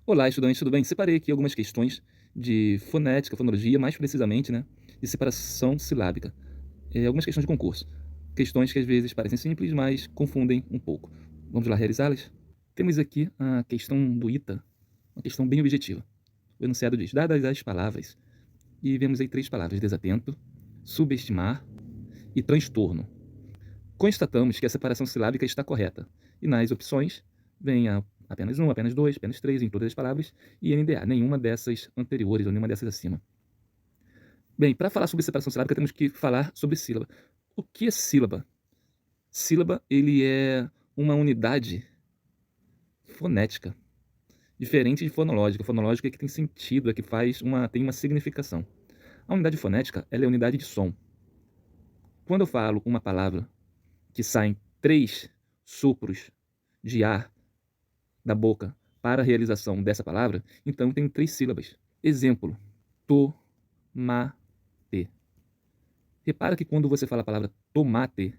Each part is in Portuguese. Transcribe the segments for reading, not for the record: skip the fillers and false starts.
Olá, estudante, tudo bem? Separei aqui algumas questões de fonética, fonologia, mais precisamente, né, de separação silábica. Algumas questões de concurso. Questões que às vezes parecem simples, mas confundem um pouco. Vamos lá realizá-las? Temos aqui a questão do ITA, uma questão bem objetiva. O enunciado diz: dadas as palavras, e vemos aí 3 palavras: desatento, subestimar e transtorno. Constatamos que a separação silábica está correta. E nas opções vem apenas 1, apenas 2, apenas 3 em todas as palavras e NDA, nenhuma dessas anteriores ou nenhuma dessas acima. Bem, para falar sobre separação silábica temos que falar sobre sílaba. O que é sílaba? Sílaba, ele é uma unidade fonética, diferente de fonológica. Fonológica é que tem sentido, é que tem uma significação. A unidade fonética, ela é a unidade de som. Quando eu falo uma palavra que saem 3 sopros de ar da boca para a realização dessa palavra, então tem 3 sílabas. Exemplo: tomate. Repara que quando você fala a palavra tomate,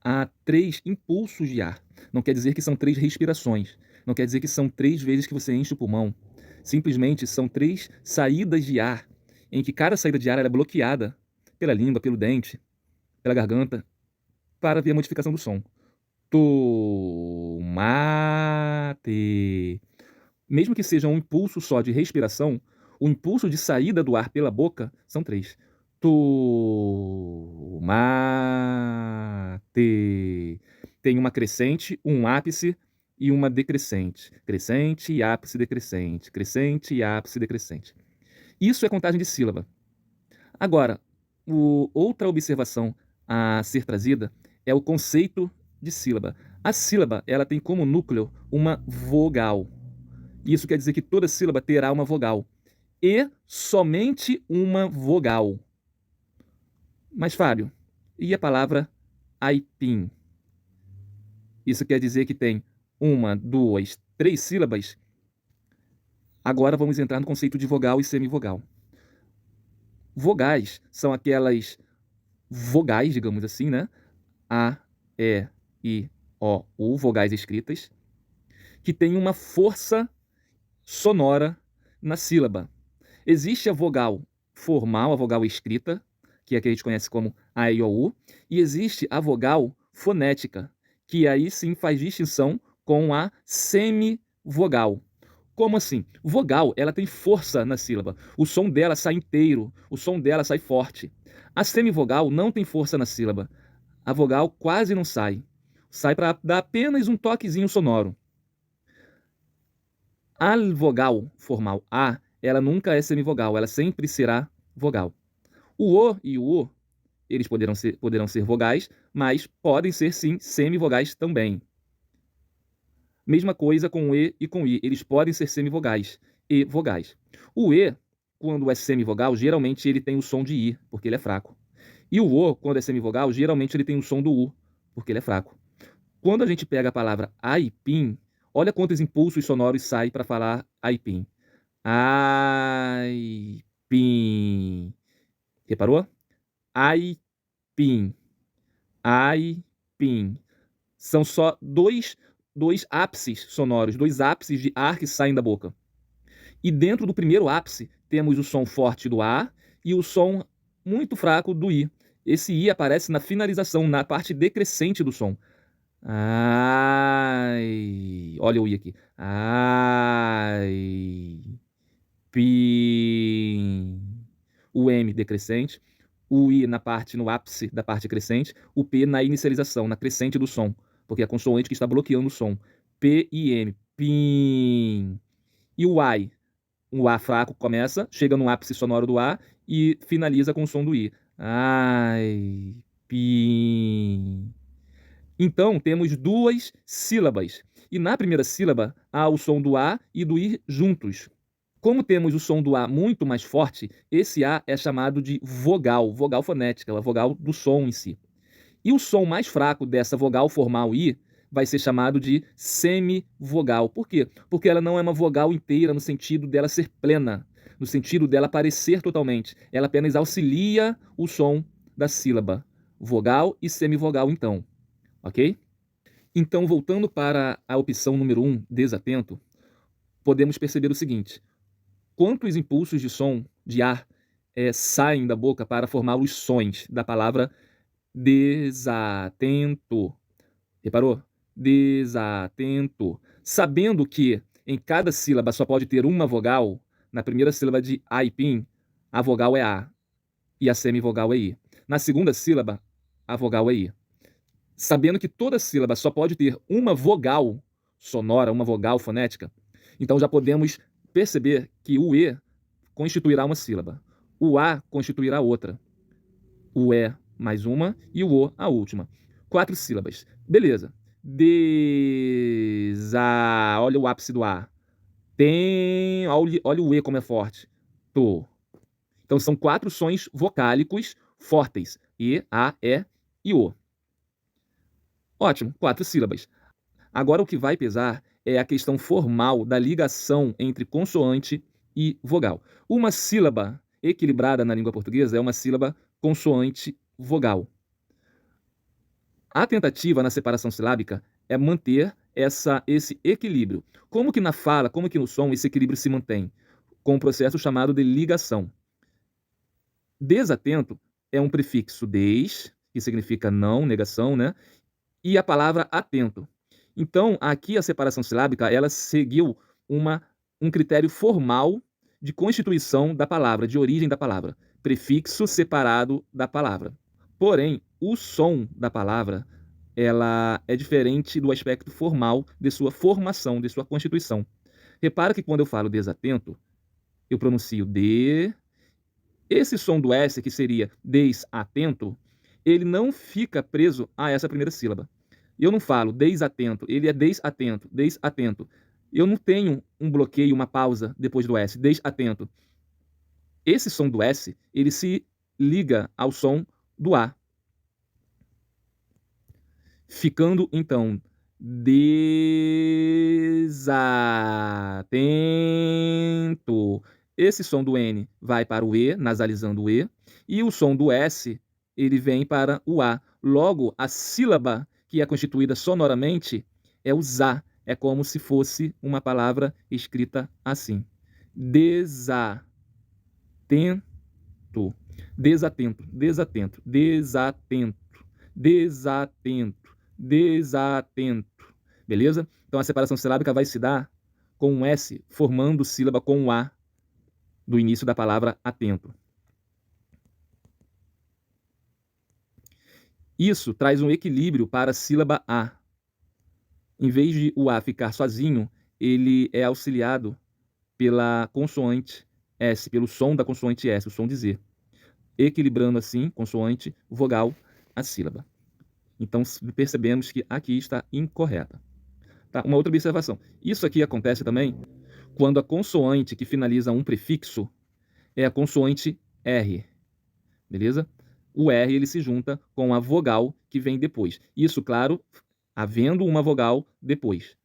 há 3 impulsos de ar. Não quer dizer que são 3 respirações. Não quer dizer que são 3 vezes que você enche o pulmão. Simplesmente são 3 saídas de ar, em que cada saída de ar é bloqueada pela língua, pelo dente, pela garganta, para ver a modificação do som. Tomate. Mesmo que seja um impulso só de respiração, o impulso de saída do ar pela boca são 3. Tomate. Tem uma crescente, um ápice e uma decrescente. Crescente e ápice decrescente. Crescente e ápice decrescente. Isso é contagem de sílaba. Agora, outra observação a ser trazida é o conceito de sílaba. A sílaba, ela tem como núcleo uma vogal. Isso quer dizer que toda sílaba terá uma vogal. E somente uma vogal. Mas, Fábio, e a palavra aipim? Isso quer dizer que tem 1, 2, 3 sílabas? Agora vamos entrar no conceito de vogal e semivogal. Vogais são aquelas vogais, digamos assim, né? A, E, I, O, U, vogais escritas, que tem uma força sonora na sílaba. Existe a vogal formal, a vogal escrita, que é a que a gente conhece como A, I, O, U, e existe a vogal fonética, que aí sim faz distinção com a semivogal. Como assim? Vogal, ela tem força na sílaba. O som dela sai inteiro, o som dela sai forte. A semivogal não tem força na sílaba. A vogal quase não sai. Sai para dar apenas um toquezinho sonoro. A vogal formal A, ela nunca é semivogal, ela sempre será vogal. O O e o U, eles poderão ser vogais, mas podem ser sim semivogais também. Mesma coisa com o E e com o I, eles podem ser semivogais e vogais. O E, quando é semivogal, geralmente ele tem o som de I, porque ele é fraco. E o O, quando é semivogal, geralmente ele tem o som do U, porque ele é fraco. Quando a gente pega a palavra aipim, olha quantos impulsos sonoros saem para falar aipim. Aipim. Reparou? Aipim. Aipim. São só dois ápices sonoros, 2 ápices de ar que saem da boca. E dentro do primeiro ápice, temos o som forte do A e o som muito fraco do I. Esse I aparece na finalização, na parte decrescente do som. Ai. Olha o I aqui. Ai. Pim. O M decrescente. O I no ápice da parte crescente. O P na inicialização, na crescente do som. Porque é a consoante que está bloqueando o som. P e M. Pim. E o I. O A fraco começa, chega no ápice sonoro do A e finaliza com o som do I. Ai. Pim. Então, temos 2 sílabas. E na primeira sílaba, há o som do A e do I juntos. Como temos o som do A muito mais forte, esse A é chamado de vogal, vogal fonética, a vogal do som em si. E o som mais fraco dessa vogal formal I vai ser chamado de semivogal. Por quê? Porque ela não é uma vogal inteira no sentido dela ser plena, no sentido dela aparecer totalmente. Ela apenas auxilia o som da sílaba. Vogal e semivogal, então. Ok? Então, voltando para a opção número 1, desatento, podemos perceber o seguinte: quantos impulsos de som, de ar, saem da boca para formar os sons da palavra desatento. Reparou? Desatento. Sabendo que em cada sílaba só pode ter uma vogal, na primeira sílaba de aipim, a vogal é A e a semivogal é I. Na segunda sílaba, a vogal é I. Sabendo que toda sílaba só pode ter uma vogal sonora, uma vogal fonética, então já podemos perceber que o E constituirá uma sílaba, o A constituirá outra, o E mais uma e o O a última. 4 sílabas. Beleza. Olha o ápice do A. Olha o E como é forte. To. Então são 4 sons vocálicos fortes. E, A, E e O. Ótimo, 4 sílabas. Agora o que vai pesar é a questão formal da ligação entre consoante e vogal. Uma sílaba equilibrada na língua portuguesa é uma sílaba consoante-vogal. A tentativa na separação silábica é manter esse equilíbrio. Como que na fala, como que no som esse equilíbrio se mantém? Com um processo chamado de ligação. Desatento é um prefixo des, que significa não, negação, né? E a palavra atento. Então, aqui a separação silábica, ela seguiu um critério formal de constituição da palavra, de origem da palavra. Prefixo separado da palavra. Porém, o som da palavra, ela é diferente do aspecto formal de sua formação, de sua constituição. Repara que quando eu falo desatento, eu pronuncio de. Esse som do S, que seria desatento, ele não fica preso a essa primeira sílaba. Eu não falo desatento, ele é desatento, desatento. Eu não tenho um bloqueio, uma pausa depois do S, desatento. Esse som do S, ele se liga ao som do A. Ficando, então, desatento. Esse som do N vai para o E, nasalizando o E, e o som do S, ele vem para o A. Logo, a sílaba que é constituída sonoramente é o ZA. É como se fosse uma palavra escrita assim. Desatento. Desatento, desatento, desatento, desatento, desatento. Beleza? Então a separação silábica vai se dar com um S formando sílaba com um A do início da palavra atento. Isso traz um equilíbrio para a sílaba A. Em vez de o A ficar sozinho, ele é auxiliado pela consoante S, pelo som da consoante S, o som de Z. Equilibrando assim, consoante, vogal, a sílaba. Então percebemos que aqui está incorreta. Tá? Uma outra observação. Isso aqui acontece também quando a consoante que finaliza um prefixo é a consoante R. Beleza? O R ele se junta com a vogal que vem depois. Isso, claro, havendo uma vogal depois.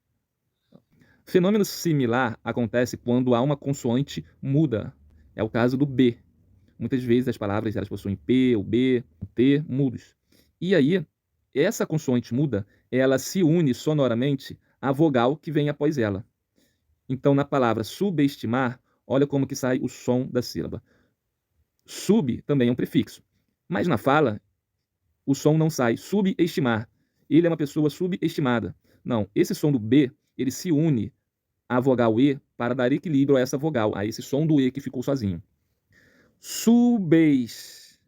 Fenômeno similar acontece quando há uma consoante muda. É o caso do B. Muitas vezes as palavras elas possuem P, o B, o T, mudos. E aí, essa consoante muda, ela se une sonoramente à vogal que vem após ela. Então, na palavra subestimar, olha como que sai o som da sílaba. Sub também é um prefixo. Mas na fala, o som não sai. Subestimar. Ele é uma pessoa subestimada. Não, esse som do B, ele se une à vogal E para dar equilíbrio a essa vogal, a esse som do E que ficou sozinho. Subestimar.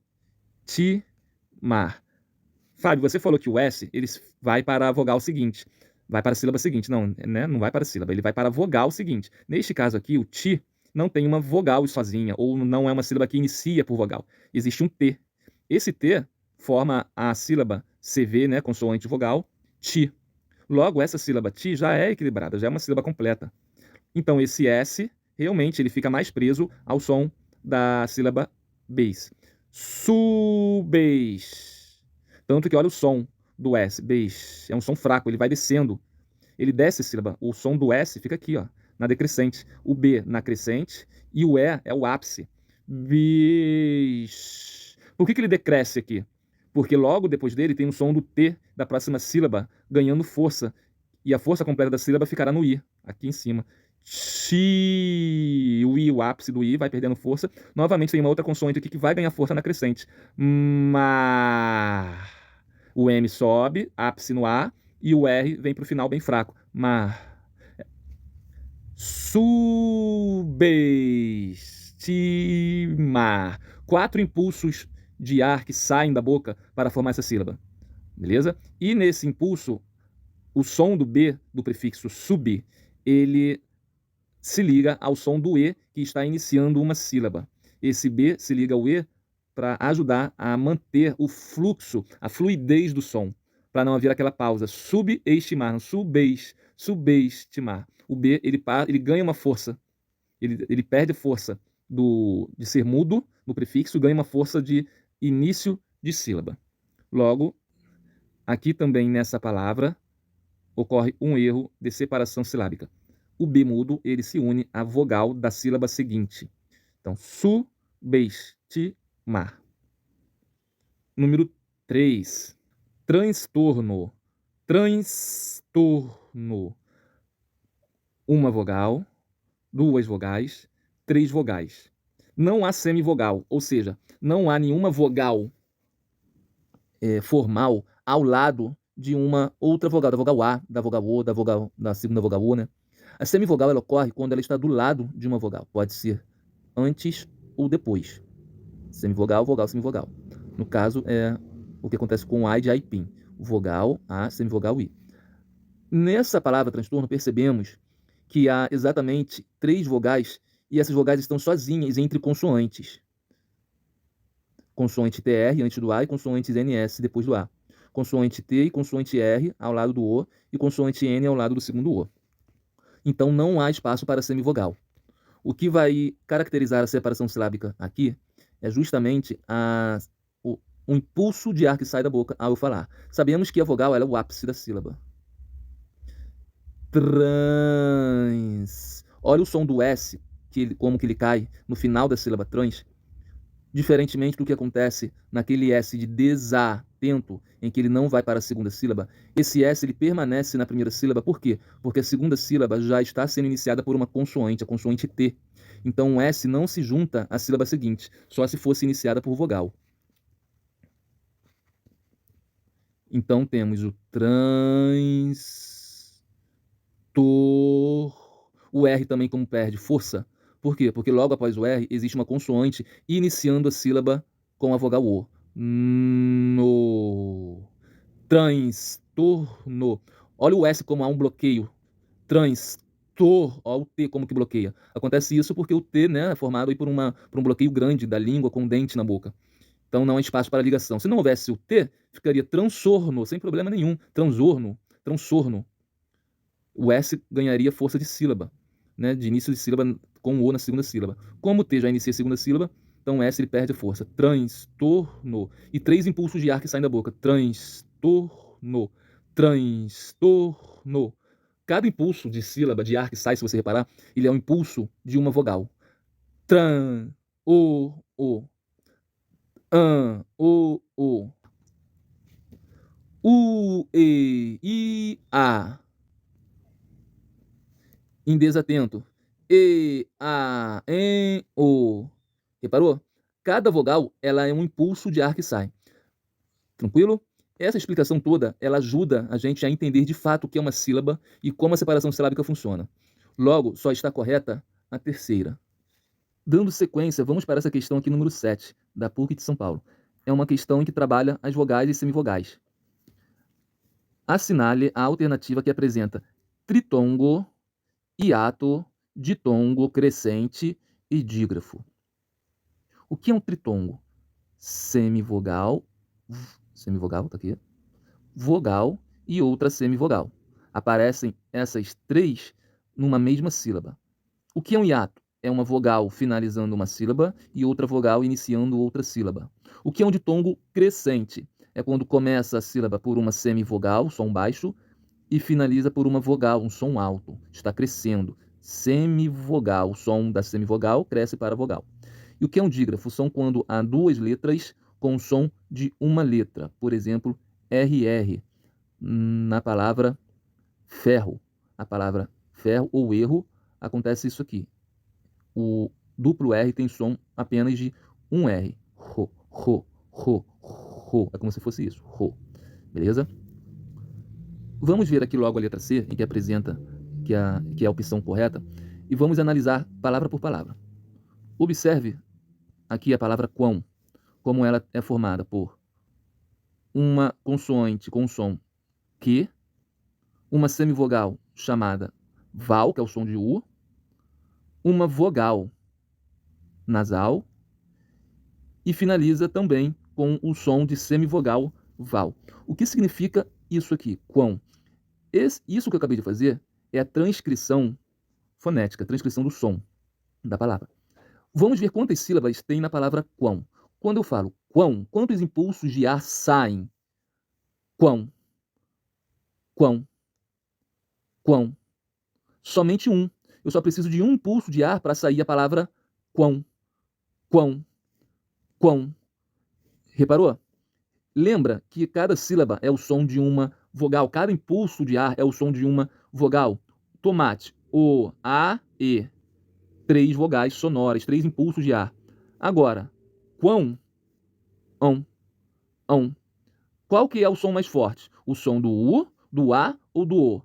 Fábio, você falou que o S ele vai para a vogal seguinte, vai para a sílaba seguinte. Não, né? Não vai para a sílaba, ele vai para a vogal seguinte. Neste caso aqui, o ti não tem uma vogal sozinha, ou não é uma sílaba que inicia por vogal. Existe um T. Esse T forma a sílaba CV, né, consoante vogal, ti. Logo, essa sílaba ti já é equilibrada, já é uma sílaba completa. Então, esse S, realmente, ele fica mais preso ao som da sílaba base. Subes. Tanto que olha o som do S, base. É um som fraco, ele vai descendo. Ele desce a sílaba. O som do S fica aqui, ó, na decrescente. O B na crescente e o E é o ápice. Bis. Por que ele decresce aqui? Porque logo depois dele tem o som do T da próxima sílaba ganhando força. E a força completa da sílaba ficará no I, aqui em cima. Ti. O I, o ápice do I, vai perdendo força. Novamente tem uma outra consoante aqui que vai ganhar força na crescente. Ma. O M sobe, ápice no A, e o R vem para o final bem fraco. Ma. Subestimar. 4 impulsos de ar que saem da boca para formar essa sílaba. Beleza? E nesse impulso, o som do B, do prefixo sub, ele se liga ao som do E, que está iniciando uma sílaba. Esse B se liga ao E para ajudar a manter o fluxo, a fluidez do som, para não haver aquela pausa. Subestimar, subestimar. O B ele ganha uma força, ele perde força de ser mudo no prefixo, ganha uma força de início de sílaba. Logo, aqui também nessa palavra ocorre um erro de separação silábica. O B mudo ele se une à vogal da sílaba seguinte. Então, subestimar. Número 3. Transtorno. Transtorno. Uma vogal, duas vogais, três vogais. Não há semivogal, ou seja, não há nenhuma vogal formal ao lado de uma outra vogal, da vogal A, da vogal O, da segunda vogal O, né? A semivogal ela ocorre quando ela está do lado de uma vogal. Pode ser antes ou depois. Semivogal, vogal, semivogal. No caso, é o que acontece com A de aipim. Vogal, A, semivogal, I. Nessa palavra transtorno, percebemos que há exatamente 3 vogais e essas vogais estão sozinhas entre consoantes. Consoante TR antes do A e consoantes NS depois do A. Consoante T e consoante R ao lado do O e consoante N ao lado do segundo O. Então não há espaço para semivogal. O que vai caracterizar a separação silábica aqui é justamente o impulso de ar que sai da boca ao falar. Sabemos que a vogal ela é o ápice da sílaba. Trans. Olha o som do S, como que ele cai no final da sílaba trans. Diferentemente do que acontece naquele S de desatento, em que ele não vai para a segunda sílaba, esse S ele permanece na primeira sílaba. Por quê? Porque a segunda sílaba já está sendo iniciada por uma consoante, a consoante T. Então o S não se junta à sílaba seguinte, só se fosse iniciada por vogal. Então temos o o R também como perde força. Por quê? Porque logo após o R existe uma consoante iniciando a sílaba com a vogal O. No. Transtorno. Olha o S como há um bloqueio. Olha o T como que bloqueia. Acontece isso porque o T, né, é formado aí por um bloqueio grande da língua com o dente na boca. Então não há espaço para ligação. Se não houvesse o T, ficaria transorno, sem problema nenhum. Transorno. O S ganharia força de sílaba, né, de início de sílaba com o O na segunda sílaba. Como o T já inicia a segunda sílaba, então o S ele perde a força. Transtorno. E 3 impulsos de ar que saem da boca. Transtorno. Transtorno. Cada impulso de sílaba, de ar que sai, se você reparar, ele é um impulso de uma vogal. Tran, o, an, o, u, e, i, a. Em desatento. E, a, em, o. Reparou? Cada vogal ela é um impulso de ar que sai. Tranquilo? Essa explicação toda ela ajuda a gente a entender de fato o que é uma sílaba e como a separação silábica funciona. Logo, só está correta a terceira. Dando sequência, vamos para essa questão aqui número 7, da PUC de São Paulo. É uma questão em que trabalha as vogais e semivogais. Assinale a alternativa que apresenta tritongo, hiato, ditongo, crescente e dígrafo. O que é um tritongo? Semivogal, tá aqui, vogal e outra semivogal. Aparecem essas 3 numa mesma sílaba. O que é um hiato? É uma vogal finalizando uma sílaba e outra vogal iniciando outra sílaba. O que é um ditongo crescente? É quando começa a sílaba por uma semivogal, som baixo, e finaliza por uma vogal, um som alto. Está crescendo. Semivogal, o som da semivogal cresce para a vogal. E o que é um dígrafo? São quando há 2 letras com o som de uma letra. Por exemplo, RR, na palavra ferro. A palavra ferro ou erro acontece isso aqui. O duplo R tem som apenas de um R. Ro, ro, ro, ro. É como se fosse isso. Ro. Beleza? Vamos ver aqui logo a letra C, em que apresenta que é a opção correta, e vamos analisar palavra por palavra. Observe aqui a palavra quão, como ela é formada por uma consoante com som Q, uma semivogal chamada val, que é o som de U, uma vogal nasal e finaliza também com o som de semivogal val. O que significa isso aqui? Quão? Isso que eu acabei de fazer é a transcrição fonética, a transcrição do som da palavra. Vamos ver quantas sílabas tem na palavra quão. Quando eu falo quão, quantos impulsos de ar saem? Quão, quão, quão. Somente um. Eu só preciso de um impulso de ar para sair a palavra quão, quão, quão. Reparou? Lembra que cada sílaba é o som de uma vogal, cada impulso de ar é o som de uma vogal. Tomate, o, a, e. 3 vogais sonoras, 3 impulsos de ar. Agora, quão, ão, ão. Qual que é o som mais forte? O som do U, do A ou do O?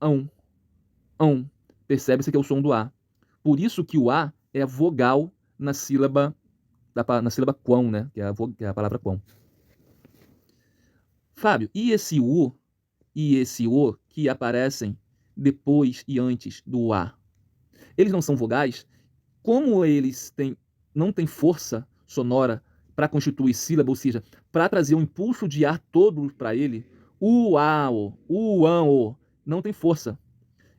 Ão, ão. Percebe-se que é o som do A. Por isso que o A é a vogal na sílaba quão, né? Que é a palavra quão. Fábio, e esse U e esse O que aparecem depois e antes do A? Eles não são vogais? Como eles não têm força sonora para constituir sílaba, ou seja, para trazer um impulso de ar todo para ele, o A, o ão, o, não tem força.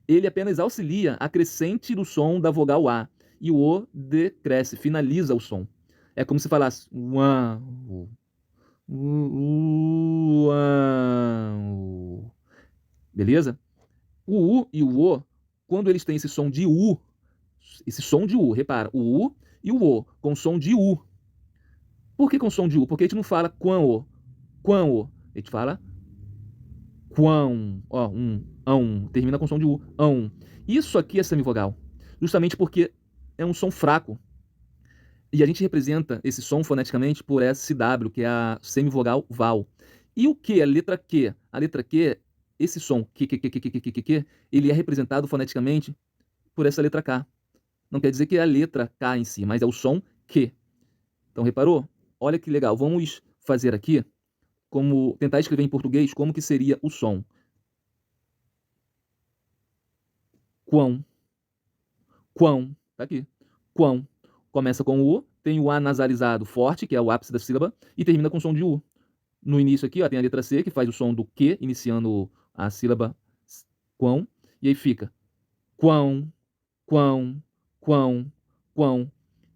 Ele apenas auxilia a crescente do som da vogal A, e o O decresce, finaliza o som. É como se falasse uau, uau. Beleza? O U e o O, quando eles têm esse som de U, repara, o U e o O, com som de U. Por que com som de U? Porque a gente não fala quão, a gente fala quão, ó, ão, termina com som de U, ão. Isso aqui é semivogal, justamente porque é um som fraco. E a gente representa esse som foneticamente por SW, que é a semivogal val. E o que? A letra Q. A letra Q, esse som Q, ele é representado foneticamente por essa letra K. Não quer dizer que é a letra K em si, mas é o som Q. Então, reparou? Olha que legal. Vamos fazer aqui, tentar escrever em português como que seria o som. Quão. Quão. Tá aqui. Quão. Começa com o U, tem o A nasalizado forte, que é o ápice da sílaba, e termina com o som de U. No início aqui, ó, tem a letra C, que faz o som do Q, iniciando a sílaba quão, e aí fica quão, quão, quão, quão.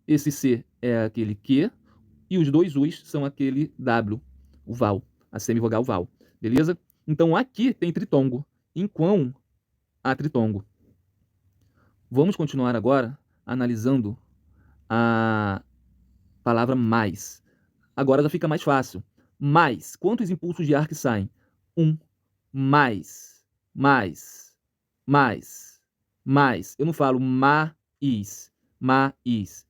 Esse C é aquele Q, e os dois U's são aquele W, o val, a semivogal val. Beleza? Então aqui tem tritongo. Em quão há tritongo. Vamos continuar agora analisando a palavra mais. Agora já fica mais fácil. Mais. Quantos impulsos de ar que saem? Um. Mais. Mais. Mais. Mais. Eu não falo mais. Mais.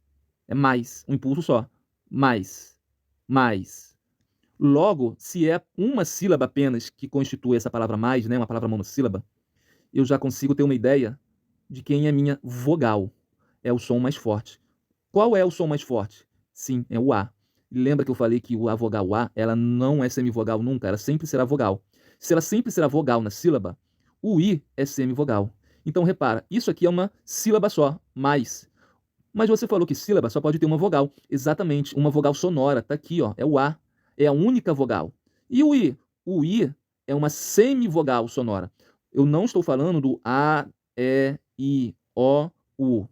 É mais. Um impulso só. Mais. Mais. Logo, se é uma sílaba apenas que constitui essa palavra mais, né, uma palavra monossílaba, eu já consigo ter uma ideia de quem é minha vogal. É o som mais forte. Qual é o som mais forte? Sim, é o A. Lembra que eu falei que a vogal A, ela não é semivogal nunca, ela sempre será vogal. Se ela sempre será vogal na sílaba, o I é semivogal. Então, repara, isso aqui é uma sílaba só, mais. Mas você falou que sílaba só pode ter uma vogal. Exatamente, uma vogal sonora, tá aqui, ó, é o A. É a única vogal. E o I? O I é uma semivogal sonora. Eu não estou falando do A, E, I, O, U,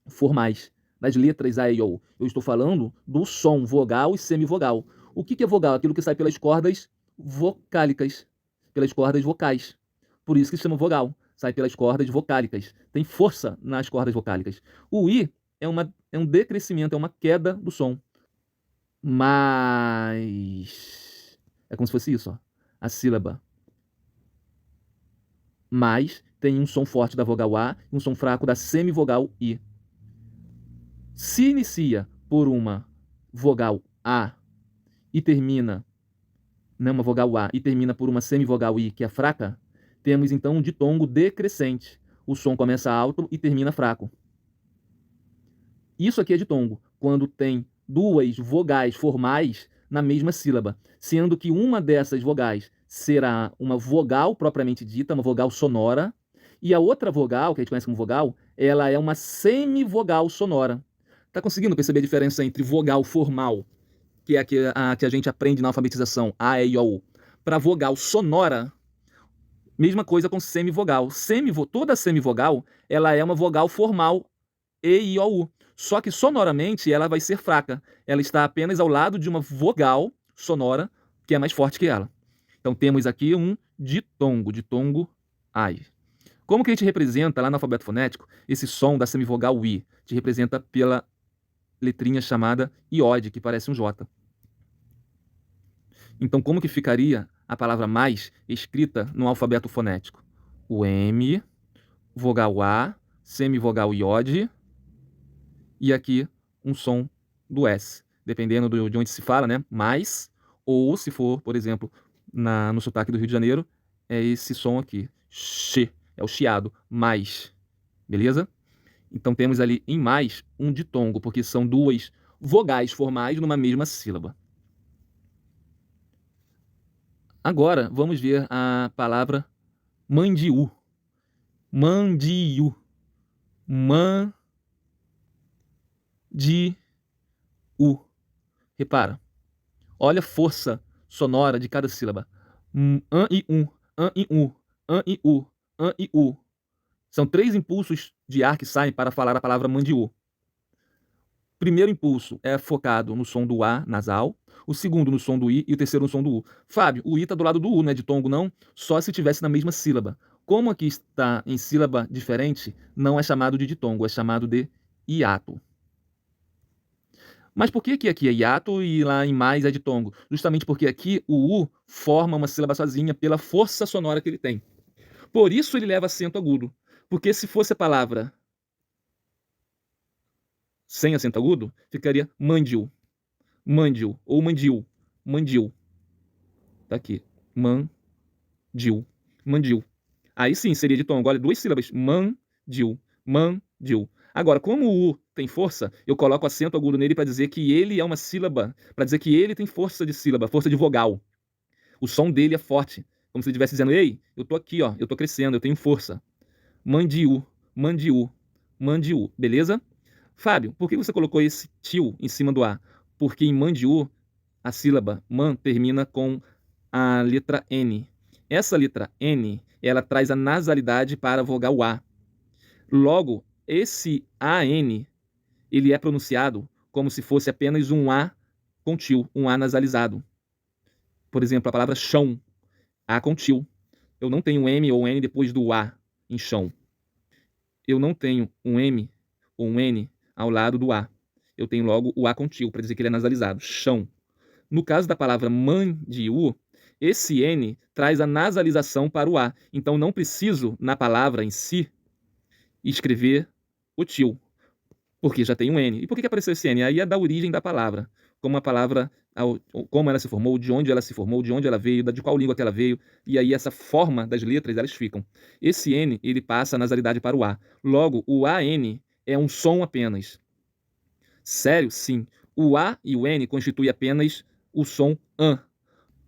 formais, das letras A e O. Eu estou falando do som vogal e semivogal. O que é vogal? Aquilo que sai pelas cordas vocálicas, pelas cordas vocais. Por isso que se chama vogal. Sai pelas cordas vocálicas. Tem força nas cordas vocálicas. O I é um decrescimento, é uma queda do som. Mas é como se fosse isso, ó. A sílaba mais tem um som forte da vogal A e um som fraco da semivogal I. Se inicia por uma vogal A e termina, né, uma vogal A e termina por uma semivogal I, que é fraca, temos então um ditongo decrescente. O som começa alto e termina fraco. Isso aqui é ditongo, quando tem duas vogais formais na mesma sílaba, sendo que uma dessas vogais será uma vogal propriamente dita, uma vogal sonora, e a outra vogal, que a gente conhece como vogal, ela é uma semivogal sonora. Tá conseguindo perceber a diferença entre vogal formal, que é a que a gente aprende na alfabetização, A, E, I, O U, para vogal sonora? Mesma coisa com semivogal. Toda semivogal, ela é uma vogal formal, E, I, O, U. Só que sonoramente ela vai ser fraca. Ela está apenas ao lado de uma vogal sonora que é mais forte que ela. Então temos aqui um ditongo, ditongo ai. Como que a gente representa lá no alfabeto fonético esse som da semivogal I? A gente representa pela letrinha chamada iode, que parece um J. Então como que ficaria a palavra mais escrita no alfabeto fonético? O M, vogal A, semivogal iode, e aqui um som do S, dependendo de onde se fala, né? Mais, ou se for, por exemplo, no sotaque do Rio de Janeiro, é esse som aqui, X, é o chiado, mais, beleza? Então temos ali em mais um ditongo, porque são duas vogais formais numa mesma sílaba. Agora vamos ver a palavra mandiú. Mandiú. Mandiú. Repara. Olha a força sonora de cada sílaba. An e an e an e an e u. São 3 impulsos de ar que saem para falar a palavra mandiú. Primeiro impulso é focado no som do A nasal, o segundo no som do I e o terceiro no som do U. Fábio, o I está do lado do U, não é ditongo não? Só se tivesse na mesma sílaba. Como aqui está em sílaba diferente, não é chamado de ditongo, é chamado de hiato. Mas por que aqui é hiato e lá em mais é ditongo? Justamente porque aqui o U forma uma sílaba sozinha pela força sonora que ele tem. Por isso ele leva acento agudo. Porque se fosse a palavra sem acento agudo, ficaria mandiu. Mandiu ou mandiu. Mandiu. Tá aqui. Mandiu. Mandiu. Aí sim seria ditongo. Olha, 2 sílabas. Mandiu. Mandiu. Agora, como o U tem força, eu coloco acento agudo nele para dizer que ele é uma sílaba, para dizer que ele tem força de sílaba, força de vogal. O som dele é forte, como se ele estivesse dizendo, ei, eu tô aqui, ó, eu tô crescendo, eu tenho força. Mandiú, mandiú, mandiú, beleza? Fábio, por que você colocou esse tio em cima do A? Porque em mandiú, a sílaba man termina com a letra N. Essa letra N, ela traz a nasalidade para a vogal A. Logo, esse AN, ele é pronunciado como se fosse apenas um A com tio, um A nasalizado. Por exemplo, a palavra chão, A com tio. Eu não tenho M ou N depois do A em chão. Eu não tenho um M ou um N ao lado do A. Eu tenho logo o A com tio, para dizer que ele é nasalizado, chão. No caso da palavra mandiú, esse N traz a nasalização para o A. Então não preciso, na palavra em si, escrever o tio, porque já tem um N. E por que apareceu esse N? Aí é da origem da palavra. Como a palavra, como ela se formou, de onde ela se formou, de onde ela veio, de qual língua que ela veio. E aí essa forma das letras, elas ficam. Esse N, ele passa a nasalidade para o A. Logo, o AN é um som apenas. Sério? Sim. O A e o N constituem apenas o som AN.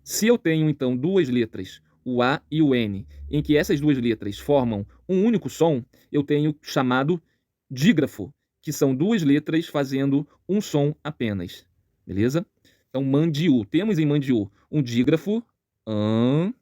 Se eu tenho, então, duas letras, o A e o N, em que essas duas letras formam um único som, eu tenho chamado dígrafo, que são duas letras fazendo um som apenas. Beleza? Então, mandiú. Temos em mandiú um dígrafo, an,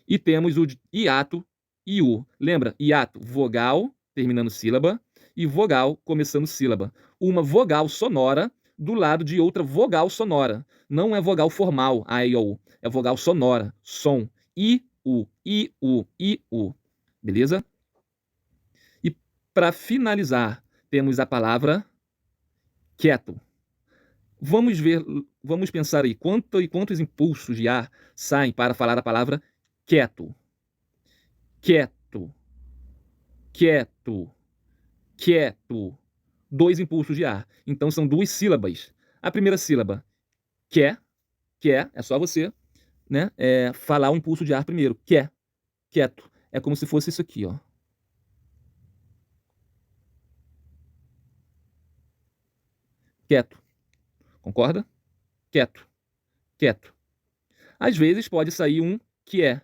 e temos o hiato, iu. Lembra? Hiato, vogal, terminando sílaba, e vogal, começando sílaba. Uma vogal sonora do lado de outra vogal sonora. Não é vogal formal, a, i, o, é vogal sonora, som. I, u, i, u, i, u. Beleza? E para finalizar, temos a palavra quieto. Vamos pensar aí, quantos impulsos de ar saem para falar a palavra quieto? Quieto. quieto, quieto. 2 impulsos de ar. Então são 2 sílabas. A primeira sílaba, quer, é só você, né, falar o impulso de ar primeiro. Quer, quieto. É como se fosse isso aqui, ó. Quieto. Concorda? Quieto, quieto. Às vezes pode sair um que é.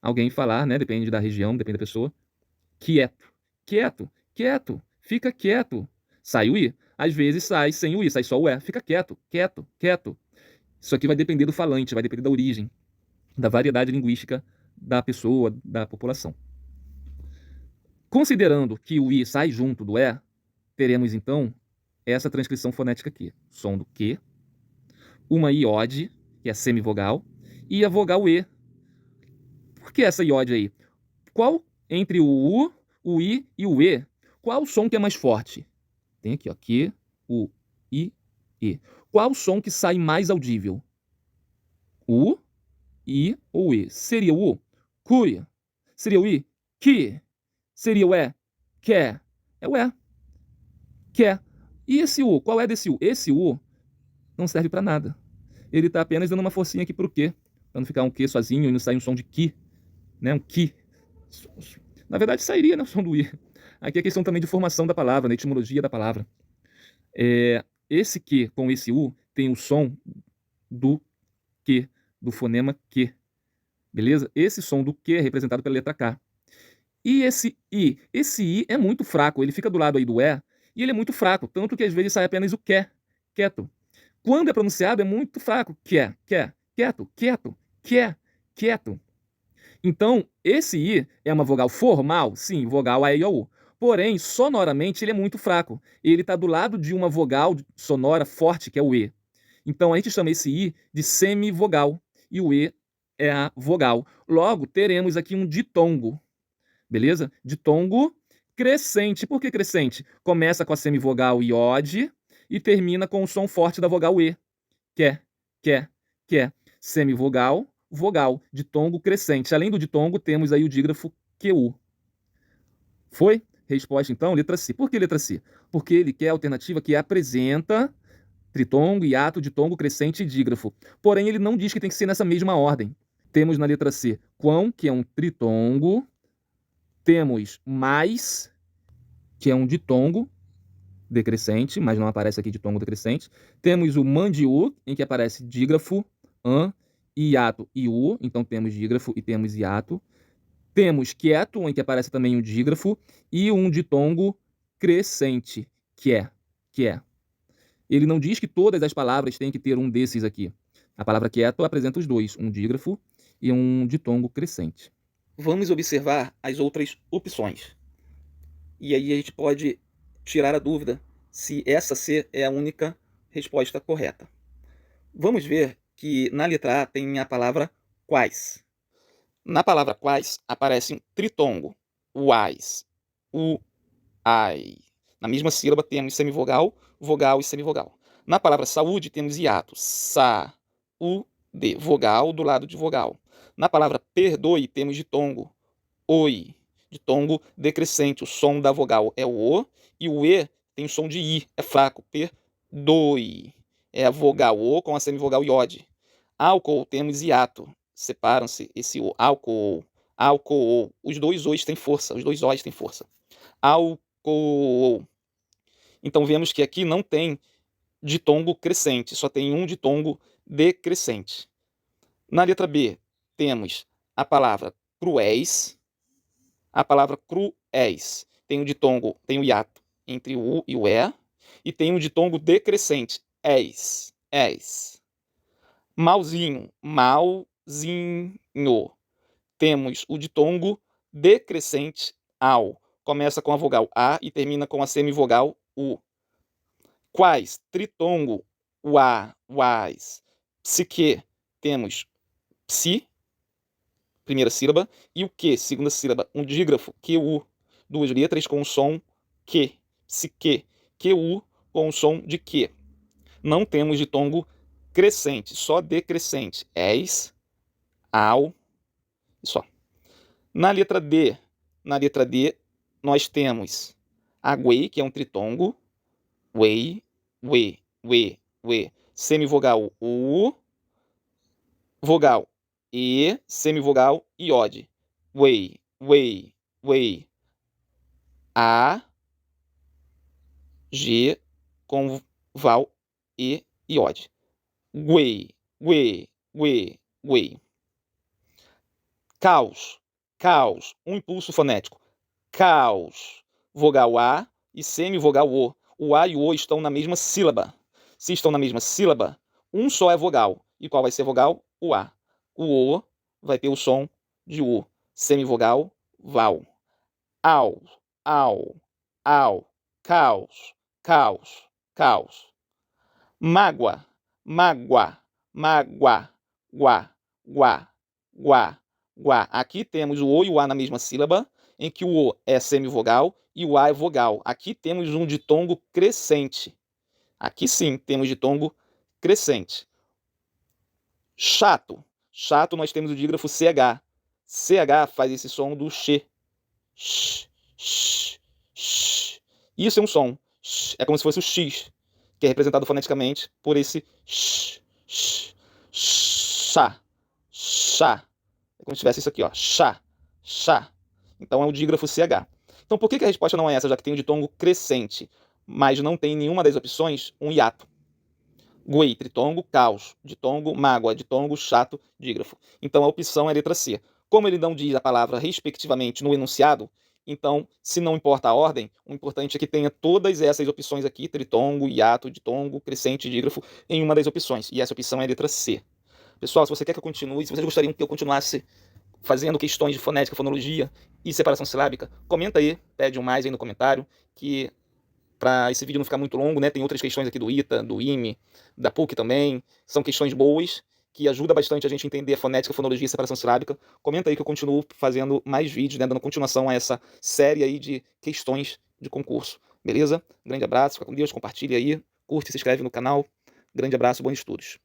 Alguém falar, né, depende da região, depende da pessoa. Quieto, quieto, quieto, fica quieto. Sai o i. Às vezes sai sem o i, sai só o é. Fica quieto, quieto, quieto. Isso aqui vai depender do falante, vai depender da origem, da variedade linguística da pessoa, da população. Considerando que o i sai junto do é, teremos então essa transcrição fonética aqui. Som do Q, uma iode, que é semivogal, e a vogal E. Por que essa iode aí? Qual entre o U, o I e o E, qual o som que é mais forte? Tem aqui, ó, Q, U, I, E. Qual o som que sai mais audível? U, I ou E? Seria o U? Cui. Seria o I? Que. Seria o E? Quer. É o E. Quer. E esse U? Qual é desse U? Esse U não serve para nada. Ele está apenas dando uma forcinha aqui pro Q, para não ficar um Q sozinho e não sair um som de Ki, né? Um Ki. Na verdade, sairia, né, o som do I. Aqui é questão também de formação da palavra, né, etimologia da palavra. Esse Q com esse U tem o som do Q, do fonema Q. Beleza? Esse som do Q é representado pela letra K. E esse I é muito fraco, ele fica do lado aí do E, e ele é muito fraco, tanto que às vezes sai apenas o quer, quieto. Quando é pronunciado é muito fraco, quer, quieto, quieto, quieto. Então, esse I é uma vogal formal? Sim, vogal A, I, O, U. Porém, sonoramente, ele é muito fraco. Ele está do lado de uma vogal sonora forte, que é o E. Então, a gente chama esse I de semivogal. E o E é a vogal. Logo, teremos aqui um ditongo. Beleza? Ditongo crescente. Por que crescente? Começa com a semivogal iode e termina com o som forte da vogal E. Quer. Semivogal, vogal, ditongo crescente. Além do ditongo, temos aí o dígrafo QU. Foi? Resposta, então, letra C. Por que letra C? Porque ele quer a alternativa que apresenta tritongo, hiato, ditongo, crescente e dígrafo. Porém, ele não diz que tem que ser nessa mesma ordem. Temos na letra C, quão, que é um tritongo. Temos mais, que é um ditongo decrescente, mas não aparece aqui ditongo decrescente. Temos o mandiu, em que aparece dígrafo, an, hiato e u, então temos dígrafo e temos hiato. Temos quieto, em que aparece também um dígrafo, e um ditongo crescente, que é. Ele não diz que todas as palavras têm que ter um desses aqui. A palavra quieto apresenta os dois, um dígrafo e um ditongo crescente. Vamos observar as outras opções. E aí a gente pode tirar a dúvida se essa C é a única resposta correta. Vamos ver que na letra A tem a palavra quais. Na palavra quais aparece um tritongo, uais, ai. Na mesma sílaba temos semivogal, vogal e semivogal. Na palavra saúde temos hiato, sa, u, d, vogal do lado de vogal. Na palavra perdoe temos ditongo, oi, ditongo decrescente. O som da vogal é o O e o E tem o som de I, é fraco, perdoe. É a vogal O com a semivogal iode. Álcool temos hiato, separam-se esse O, álcool, álcool. Os dois O's têm força, os dois O's têm força. Álcool. Então vemos que aqui não tem ditongo crescente, só tem um ditongo decrescente. Na letra B temos a palavra cruéis. A palavra cruéis tem o ditongo, tem o hiato entre o U e o E, e tem o ditongo decrescente, és. Malzinho, malzinho. Temos o ditongo decrescente, ao. Começa com a vogal A e termina com a semivogal U. Quais, tritongo, uá, uás. Psique, temos psi, primeira sílaba, e o que, segunda sílaba, um dígrafo, QU, duas letras com o som que, psique, QU com o som de que. Não temos ditongo crescente, só decrescente, és, ao, só. Na letra D nós temos a guei, que é um tritongo. Wei, we, we, we. Semivogal u, vogal e, semivogal iode. Wei, wei, wei. A, G, com val e iode. Guei, guei, guei, guei. Caos, caos, um impulso fonético. Caos, vogal A e semivogal O. O A e o O estão na mesma sílaba. Se estão na mesma sílaba, um só é vogal. E qual vai ser vogal? O A. O O vai ter o som de U. Semivogal, val. Au, au, au. Caos, caos, caos. Mágoa, mágoa, mágoa, guá, guá, guá, guá. Aqui temos o O e o A na mesma sílaba, em que o O é semivogal e o A é vogal. Aqui temos um ditongo crescente. Aqui sim temos ditongo crescente. Chato. Chato nós temos o dígrafo CH. CH faz esse som do x. Sh, sh, sh. Isso é um som. É como se fosse o X, que é representado foneticamente por esse sh, sh, chá, chá. É como se tivesse isso aqui, ó, chá, chá. Então é o dígrafo CH. Então por que a resposta não é essa, já que tem o ditongo crescente, mas não tem nenhuma das opções um hiato? Guei, tritongo, caos, ditongo, mágoa, ditongo, chato, dígrafo. Então a opção é a letra C. Como ele não diz a palavra respectivamente no enunciado, então, se não importa a ordem, o importante é que tenha todas essas opções aqui, tritongo, hiato, ditongo, crescente, dígrafo, em uma das opções. E essa opção é a letra C. Pessoal, se você quer que eu continue, se vocês gostariam que eu continuasse fazendo questões de fonética, fonologia e separação silábica, comenta aí, pede um mais aí no comentário, que para esse vídeo não ficar muito longo, né? Tem outras questões aqui do ITA, do IME, da PUC também. São questões boas, que ajudam bastante a gente a entender a fonética, fonologia e separação silábica. Comenta aí que eu continuo fazendo mais vídeos, né? Dando continuação a essa série aí de questões de concurso. Beleza? Grande abraço, fica com Deus, compartilha aí, curte, se inscreve no canal. Grande abraço, bons estudos.